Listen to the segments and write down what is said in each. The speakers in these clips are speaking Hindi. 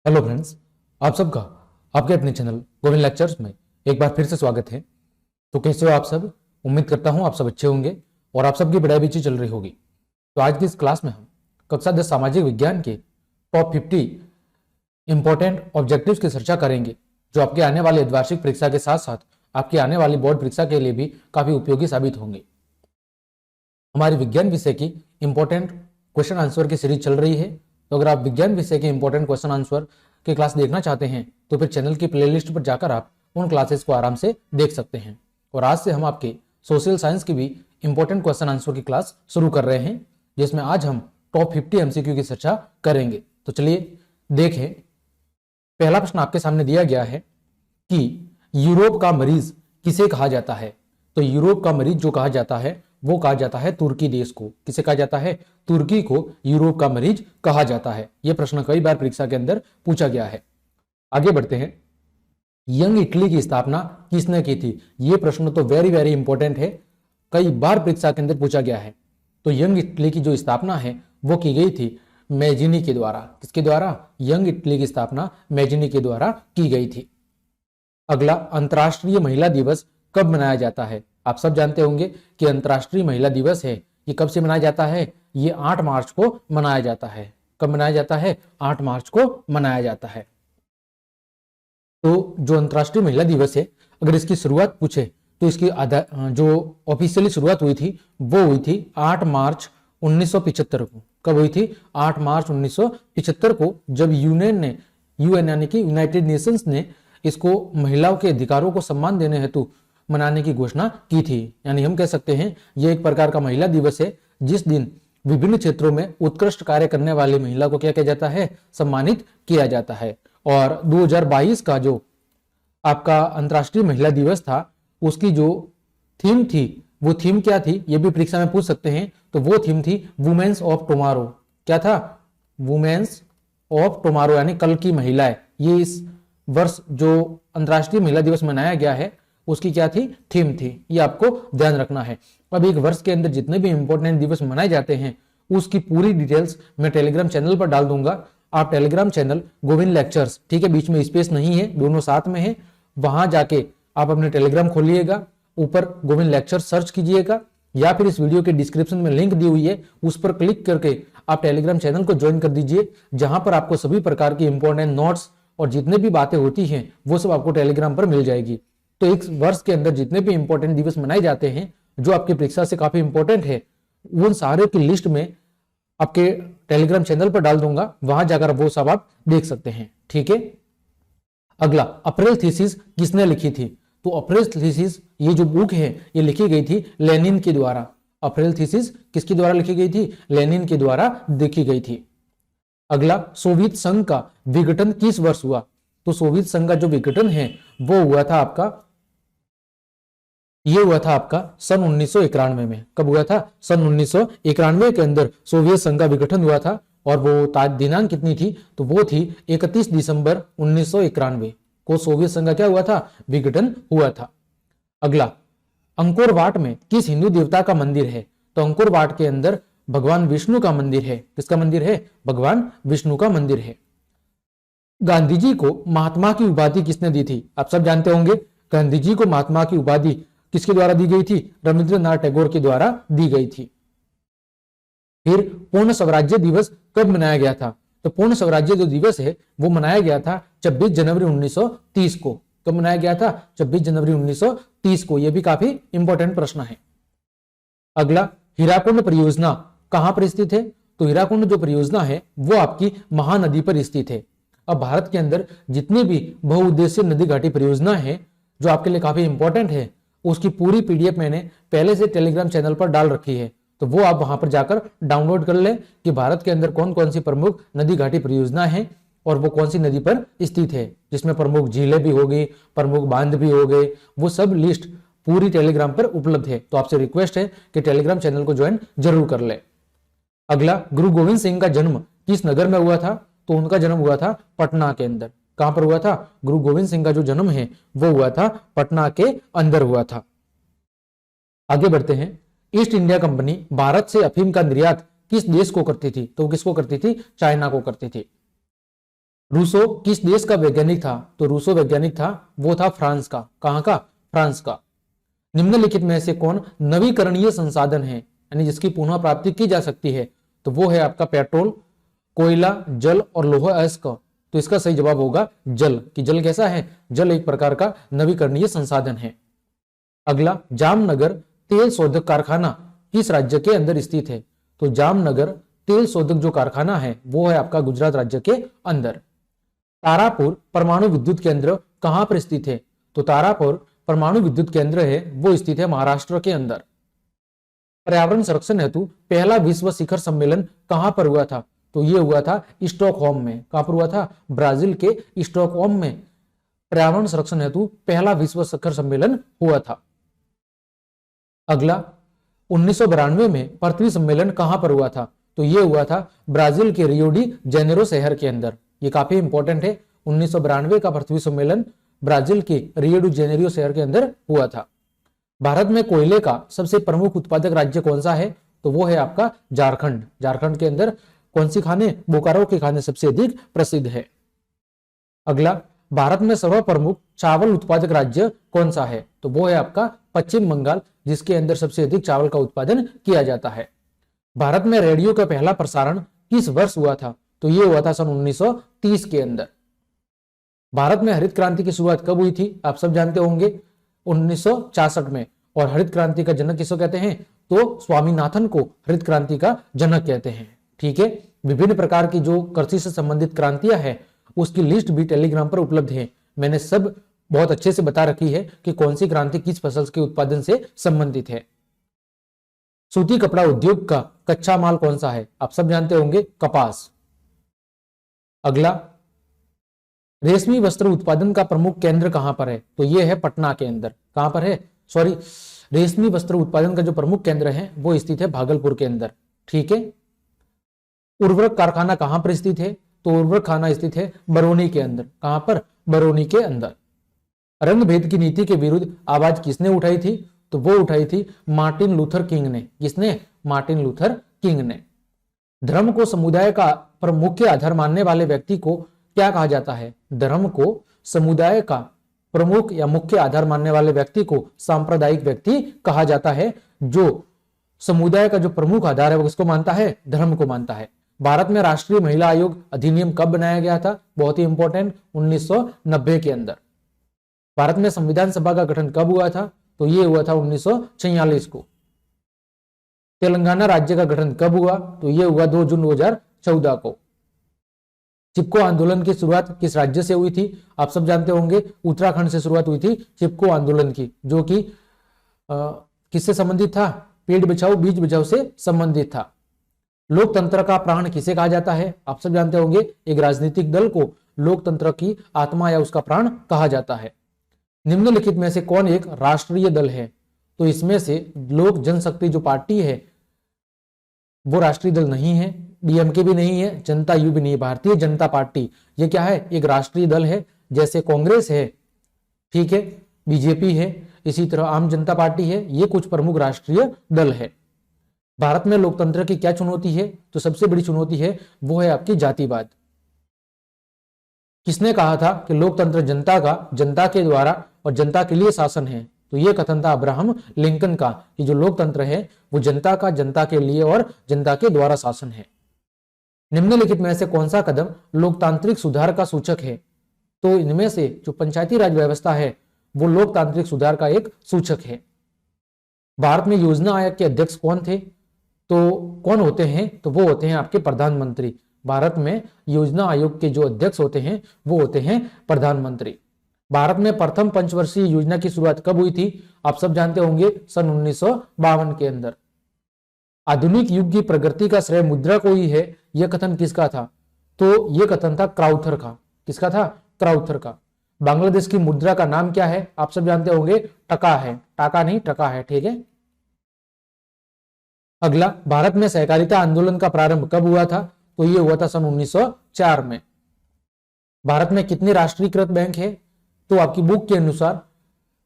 हेलो फ्रेंड्स, आप सबका आपके अपने चैनल गोविंद लेक्चर्स में एक बार फिर से स्वागत है। तो कैसे हो आप सब? उम्मीद करता हूं आप सब अच्छे होंगे और आप सबकी पढ़ाई भी अच्छी चल रही होगी। तो आज की इस क्लास में हम कक्षा 10 सामाजिक विज्ञान के टॉप 50 इंपॉर्टेंट ऑब्जेक्टिव्स की चर्चा करेंगे, जो आपके आने वाले द्विवार्षिक परीक्षा के साथ साथ आपकी आने वाली बोर्ड परीक्षा के लिए भी काफी उपयोगी साबित होंगे। हमारी विज्ञान विषय की इंपॉर्टेंट क्वेश्चन आंसर की सीरीज चल रही है। तो अगर आप विज्ञान विषय के इंपॉर्टेंट क्वेश्चन आंसर की क्लास देखना चाहते हैं तो फिर चैनल की प्लेलिस्ट पर जाकर आप उन क्लासेस को आराम से देख सकते हैं। और आज से हम आपके सोशल साइंस की भी इंपॉर्टेंट क्वेश्चन आंसर की क्लास शुरू कर रहे हैं, जिसमें आज हम टॉप 50 एमसीक्यू की चर्चा करेंगे। तो चलिए देखें। पहला प्रश्न आपके सामने दिया गया है कि यूरोप का मरीज किसे कहा जाता है। तो यूरोप का मरीज जो कहा जाता है वो कहा जाता है तुर्की देश को। किसे कहा जाता है? तुर्की को यूरोप का मरीज कहा जाता है। यह प्रश्न कई बार परीक्षा के अंदर पूछा गया है। आगे बढ़ते हैं। यंग इटली की स्थापना किसने की थी? यह प्रश्न तो वेरी वेरी इंपॉर्टेंट है, कई बार परीक्षा के अंदर पूछा गया है। तो यंग इटली की जो स्थापना है वो की गई थी मैजिनी के द्वारा। किसके द्वारा? यंग इटली की स्थापना मैजिनी के द्वारा की गई थी। अगला, अंतर्राष्ट्रीय महिला दिवस कब मनाया जाता है? आप सब जानते होंगे कि अंतर्राष्ट्रीय महिला दिवस है, ये कब से मनाया जाता है? ये 8 मार्च को मनाया जाता है। कब मनाया जाता है? 8 मार्च को मनाया जाता है। तो जो अंतर्राष्ट्रीय महिला दिवस है, अगर इसकी शुरुआत पूछे तो इसकी जो ऑफिशियली शुरुआत हुई थी वो हुई थी 8 मार्च 1975 को। कब हुई थी? 8 मार्च 1975 को, जब यूएन यानी कि यूनाइटेड नेशंस ने इसको महिलाओं के अधिकारों को सम्मान देने हेतु मनाने की घोषणा की थी। यानी हम कह सकते हैं यह एक प्रकार का महिला दिवस है, जिस दिन विभिन्न क्षेत्रों में उत्कृष्ट कार्य करने वाली महिला को क्या किया जाता है? सम्मानित किया जाता है। और 2022 का जो आपका अंतर्राष्ट्रीय महिला दिवस था, उसकी जो थीम थी वो थीम क्या थी? ये भी परीक्षा में पूछ सकते हैं। तो वो थीम थी वुमेन्स ऑफ टुमारो। क्या था? वुमेन्स ऑफ टुमारो, यानी कल की महिलाएं। ये इस वर्ष जो अंतर्राष्ट्रीय महिला दिवस मनाया गया है उसकी क्या थी? थीम थी। ये आपको ध्यान रखना है। अब एक वर्ष के अंदर जितने भी इंपॉर्टेंट दिवस मनाए जाते हैं उसकी पूरी डिटेल्स मैं टेलीग्राम चैनल पर डाल दूंगा। आप टेलीग्राम चैनल गोविंद लेक्चर्स, ठीक है, बीच में स्पेस नहीं है, दोनों साथ में है, वहां जाके आप अपने टेलीग्राम खोलिएगा, ऊपर गोविंद लेक्चर सर्च कीजिएगा, या फिर इस वीडियो के डिस्क्रिप्शन में लिंक दी हुई है उस पर क्लिक करके आप टेलीग्राम चैनल को ज्वाइन कर दीजिए, जहां पर आपको सभी प्रकार की इंपॉर्टेंट नोट्स और जितने भी बातें होती हैं वो सब आपको टेलीग्राम पर मिल जाएगी। तो एक वर्ष के अंदर जितने भी इंपॉर्टेंट दिवस मनाए जाते हैं जो आपकी परीक्षा से काफी इंपॉर्टेंट है, उन सारे की लिस्ट में आपके टेलीग्राम चैनल पर डाल दूंगा, वहां जाकर वो सब आप देख सकते हैं। ठीक है। अगला, अप्रैल थीसिस किसने लिखी थी? तो अप्रैल थीसिस ये जो बुक है ये लिखी गई थी लेनिन के द्वारा। अप्रैल थीसिस किसके द्वारा लिखी गई थी? लेनिन के द्वारा लिखी गई थी। अगला, सोवियत संघ का विघटन किस वर्ष हुआ? तो सोवियत संघ का जो विघटन है वो हुआ था आपका सन 1991 में। कब हुआ था? सन 1991 के अंदर सोवियत संघ का विघटन हुआ था। और वो दिनांक कितनी थी? तो वो थी 31 दिसंबर 1991 को सोवियत संघ का क्या हुआ था? विघटन हुआ था। अगला, अंकोर वाट में किस हिंदू देवता का मंदिर है? तो अंकोर वाट के अंदर भगवान विष्णु का मंदिर है। किसका मंदिर है? भगवान विष्णु का मंदिर है। गांधी जी को महात्मा की उपाधि किसने दी थी? आप सब जानते होंगे गांधी जी को महात्मा की उपाधि किसके द्वारा दी गई थी? रविंद्रनाथ टैगोर के द्वारा दी गई थी। फिर पूर्ण स्वराज्य दिवस कब मनाया गया था? तो पूर्ण स्वराज्य जो दिवस है वो मनाया गया था 26 जनवरी 1930 को। कब मनाया गया था? 26 जनवरी 1930 को। यह भी काफी इंपॉर्टेंट प्रश्न है। अगला, हीराकुंड परियोजना कहां पर स्थित है? तो हीराकुंड जो परियोजना है वो आपकी महानदी पर स्थित है। अब भारत के अंदर जितनी भी बहुउद्देशीय नदी घाटी परियोजना है जो आपके लिए काफी इंपॉर्टेंट है, उसकी पूरी पीडीएफ मैंने पहले से टेलीग्राम चैनल पर डाल रखी है। तो वो आप वहां पर जाकर डाउनलोड कर लें कि भारत के अंदर कौन कौन सी प्रमुख नदी घाटी परियोजना है और वो कौन सी नदी पर स्थित है, जिसमें प्रमुख झीलें भी हो गई, प्रमुख बांध भी हो गए, वो सब लिस्ट पूरी टेलीग्राम पर उपलब्ध है। तो आपसे रिक्वेस्ट है कि टेलीग्राम चैनल को ज्वाइन जरूर कर ले। अगला, गुरु गोविंद सिंह का जन्म किस नगर में हुआ था? तो उनका जन्म हुआ था पटना के अंदर। कहां पर हुआ था? गुरु गोविंद सिंह का जो जन्म है वो हुआ था पटना के अंदर हुआ था। आगे बढ़ते हैं। ईस्ट इंडिया कंपनी भारत से अफीम का निर्यात किस देश को करती थी? तो किसको करती थी? चाइना को करती थी। रूसो किस देश का वैज्ञानिक था? तो रूसो वैज्ञानिक था, वो था फ्रांस का। कहां का? फ्रांस का। निम्नलिखित में से कौन नवीकरणीय संसाधन है, यानी जिसकी पुनः प्राप्ति की जा सकती है? तो वो है आपका पेट्रोल, कोयला, जल और लौह अयस्क। तो इसका सही जवाब होगा जल। कि जल कैसा है? जल एक प्रकार का नवीकरणीय संसाधन है। अगला, जामनगर तेल शोधक कारखाना किस राज्य के अंदर स्थित है? तो जामनगर तेल शोधक जो कारखाना है वो है आपका गुजरात राज्य के अंदर। तारापुर परमाणु विद्युत केंद्र कहां पर स्थित है? तो तारापुर परमाणु विद्युत केंद्र है वो स्थित है महाराष्ट्र के अंदर। पर्यावरण संरक्षण हेतु पहला विश्व शिखर सम्मेलन कहां पर हुआ था? तो ये हुआ था स्टॉकहोम में। कहां पर हुआ था? ब्राजील के स्टॉकहोम में पर्यावरण संरक्षण हेतु पहला विश्व शिखर सम्मेलन हुआ था। अगला, 1992 में पृथ्वी सम्मेलन कहां पर हुआ था? तो यह हुआ था ब्राजील के रियो डी जेनेरो शहर के अंदर। ये काफी इंपॉर्टेंट है। 1992 का पृथ्वी सम्मेलन ब्राजील के रियो डी जेनेरो शहर के अंदर हुआ था। भारत में कोयले का सबसे प्रमुख उत्पादक राज्य कौन सा है? तो वो है आपका झारखंड। झारखंड के अंदर कौन सी खाने? बोकारो के खाने सबसे अधिक प्रसिद्ध है। अगला, भारत में सर्वप्रमुख चावल उत्पादक राज्य कौन सा है? तो वो है आपका पश्चिम बंगाल, जिसके अंदर सबसे अधिक चावल का उत्पादन किया जाता है। भारत में रेडियो का पहला प्रसारण किस वर्ष हुआ था? तो ये हुआ था सन 1930 के अंदर। भारत में हरित क्रांति की शुरुआत कब हुई थी? आप सब जानते होंगे 1966 में। और हरित क्रांति का जनक किसको कहते हैं? तो स्वामीनाथन को हरित क्रांति का जनक कहते हैं। ठीक है। विभिन्न प्रकार की जो कृषि से संबंधित क्रांतियां हैं उसकी लिस्ट भी टेलीग्राम पर उपलब्ध है। मैंने सब बहुत अच्छे से बता रखी है कि कौन सी क्रांति किस फसल के उत्पादन से संबंधित है। सूती कपड़ा उद्योग का कच्चा माल कौन सा है? आप सब जानते होंगे कपास। अगला, रेशमी वस्त्र उत्पादन का प्रमुख केंद्र कहां पर है? तो यह है पटना के अंदर। कहां पर है? सॉरी, रेशमी वस्त्र उत्पादन का जो प्रमुख केंद्र है वो स्थित है भागलपुर के अंदर। ठीक है। उर्वरक कारखाना कहां पर स्थित है? तो उर्वरक खाना स्थित है बरौनी के अंदर। कहां पर? बरौनी के अंदर। रंग भेद की नीति के विरुद्ध आवाज किसने उठाई थी? तो वो उठाई थी मार्टिन लूथर किंग ने। किसने? मार्टिन लूथर किंग ने। धर्म को समुदाय का मुख्य आधार मानने वाले व्यक्ति को क्या कहा जाता है? धर्म को समुदाय का प्रमुख या मुख्य आधार मानने वाले व्यक्ति को सांप्रदायिक व्यक्ति कहा जाता है। जो समुदाय का जो प्रमुख आधार है वो किसको मानता है? धर्म को मानता है। भारत में राष्ट्रीय महिला आयोग अधिनियम कब बनाया गया था? बहुत ही इंपॉर्टेंट, 1990 के अंदर। भारत में संविधान सभा का गठन कब हुआ था? तो यह हुआ था 1946 को। तेलंगाना राज्य का गठन कब हुआ? तो यह हुआ 2 जून 2014 को। चिपको आंदोलन की शुरुआत किस राज्य से हुई थी? आप सब जानते होंगे उत्तराखंड से शुरुआत हुई थी चिपको आंदोलन की, जो कि किससे संबंधित था? पेड़ बचाओ बीज बचाओ से संबंधित था। लोकतंत्र का प्राण किसे कहा जाता है? आप सब जानते होंगे एक राजनीतिक दल को लोकतंत्र की आत्मा या उसका प्राण कहा जाता है। निम्नलिखित में से कौन एक राष्ट्रीय दल है? तो इसमें से लोक जनशक्ति जो पार्टी है वो राष्ट्रीय दल नहीं है, डीएमके भी नहीं है, जनता यू भी नहीं है। भारतीय जनता पार्टी ये क्या है? एक राष्ट्रीय दल है। जैसे कांग्रेस है, ठीक है, बीजेपी है, इसी तरह आम जनता पार्टी है, ये कुछ प्रमुख राष्ट्रीय दल है। भारत में लोकतंत्र की क्या चुनौती है? तो सबसे बड़ी चुनौती है वो है आपकी जातिवाद। किसने कहा था कि लोकतंत्र जनता का, जनता के द्वारा और जनता के लिए शासन है? तो यह कथन था अब्राहम लिंकन का कि जो लोकतंत्र है वो जनता का, जनता के लिए और जनता के द्वारा शासन है। निम्नलिखित में से कौन सा कदम लोकतांत्रिक सुधार का सूचक है? तो इनमें से जो पंचायती राज व्यवस्था है वो लोकतांत्रिक सुधार का एक सूचक है। भारत में योजना आयोग के अध्यक्ष कौन थे? तो कौन होते हैं? तो वो होते हैं आपके प्रधानमंत्री। भारत में योजना आयोग के जो अध्यक्ष होते हैं वो होते हैं प्रधानमंत्री। भारत में प्रथम पंचवर्षीय योजना की शुरुआत कब हुई थी? आप सब जानते होंगे सन 1952 के अंदर। आधुनिक युग की प्रगति का श्रेय मुद्रा को ही है, यह कथन किसका था? तो यह कथन था क्राउथर का। किसका था? क्राउथर का। बांग्लादेश की मुद्रा का नाम क्या है? आप सब जानते होंगे टका है, टाका नहीं टका है। ठीक है। अगला, भारत में सहकारिता आंदोलन का प्रारंभ कब हुआ था? तो यह हुआ था सन 1904 में। भारत में कितने राष्ट्रीयकृत बैंक है? तो आपकी बुक के अनुसार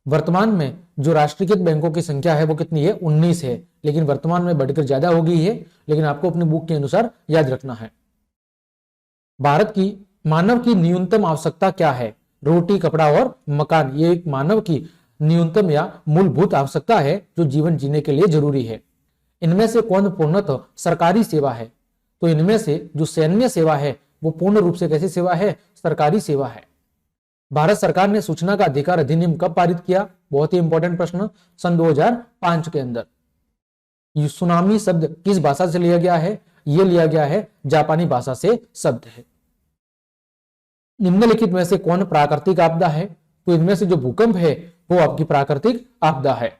वर्तमान में जो राष्ट्रीयकृत बैंकों की संख्या है वो कितनी है? 19 है, लेकिन वर्तमान में बढ़कर ज्यादा हो गई है, लेकिन आपको अपनी बुक के अनुसार याद रखना है। भारत की मानव की न्यूनतम आवश्यकता क्या है? रोटी, कपड़ा और मकान। ये एक मानव की न्यूनतम या मूलभूत आवश्यकता है जो जीवन जीने के लिए जरूरी है। इनमें से कौन पूर्णतः सरकारी सेवा है? तो इनमें से जो सैन्य सेवा है वो पूर्ण रूप से कैसी सेवा है? सरकारी सेवा है। भारत सरकार ने सूचना का अधिकार अधिनियम कब पारित किया? बहुत ही इंपॉर्टेंट प्रश्न, सन 2005 के अंदर। ये सुनामी शब्द किस भाषा से लिया गया है? यह लिया गया है जापानी भाषा से शब्द है। निम्नलिखित में से कौन प्राकृतिक आपदा है? तो इनमें से जो भूकंप है वो आपकी प्राकृतिक आपदा है।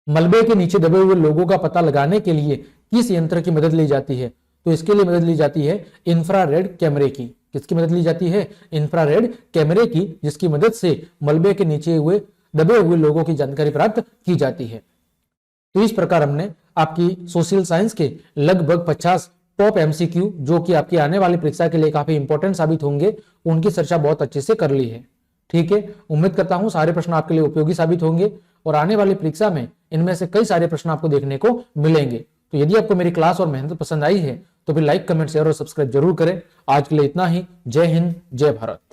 मलबे के नीचे दबे हुए लोगों का पता लगाने के लिए किस यंत्र की मदद ली जाती है? तो इसके लिए मदद ली जाती है इंफ्रारेड कैमरे की। किसकी मदद ली जाती है? इंफ्रारेड कैमरे की, जिसकी मदद से मलबे के नीचे दबे हुए लोगों की जानकारी प्राप्त की जाती है। तो इस प्रकार हमने आपकी सोशल साइंस के लगभग 50 टॉप एमसीक्यू, जो कि आपकी आने वाली परीक्षा के लिए काफी इंपॉर्टेंट साबित होंगे, उनकी चर्चा बहुत अच्छे से कर ली है। ठीक है, उम्मीद करता हूं सारे प्रश्न आपके लिए उपयोगी साबित होंगे और आने वाली परीक्षा में इनमें से कई सारे प्रश्न आपको देखने को मिलेंगे। तो यदि आपको मेरी क्लास और मेहनत पसंद आई है तो फिर लाइक, कमेंट, शेयर और सब्सक्राइब जरूर करें। आज के लिए इतना ही। जय हिंद, जय भारत।